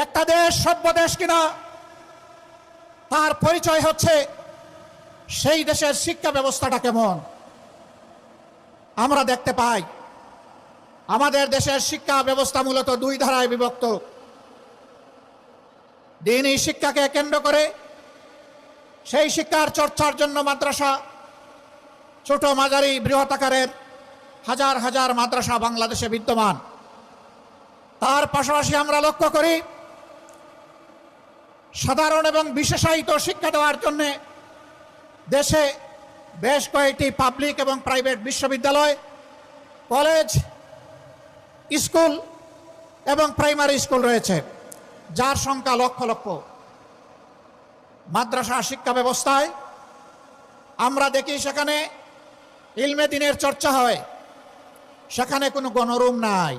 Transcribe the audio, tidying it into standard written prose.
একটা দেশ সভ্য দেশ কিনা তার পরিচয় হচ্ছে সেই দেশের শিক্ষা ব্যবস্থাটা কেমন। আমরা দেখতে পাই আমাদের দেশের শিক্ষা ব্যবস্থা মূলত দুই ধারায় বিভক্ত। দ্বীনি শিক্ষাকে কেন্দ্র করে সেই শিক্ষার চর্চার জন্য মাদ্রাসা, ছোট মাঝারি বৃহৎ আকারের হাজার হাজার মাদ্রাসা বাংলাদেশে বিদ্যমান। তার পাশাপাশি আমরা লক্ষ্য করি সাধারণ এবং বিশেষায়িত শিক্ষা দেওয়ার জন্য দেশে বেশ কয়েকটি পাবলিক এবং প্রাইভেট বিশ্ববিদ্যালয়, কলেজ, স্কুল এবং প্রাইমারি স্কুল রয়েছে, যার সংখ্যা লক্ষ লক্ষ। মাদ্রাসা শিক্ষা ব্যবস্থায় আমরা দেখি সেখানে ইলমে দ্বীনের চর্চা হয়, সেখানে কোনো গণরুম নাই।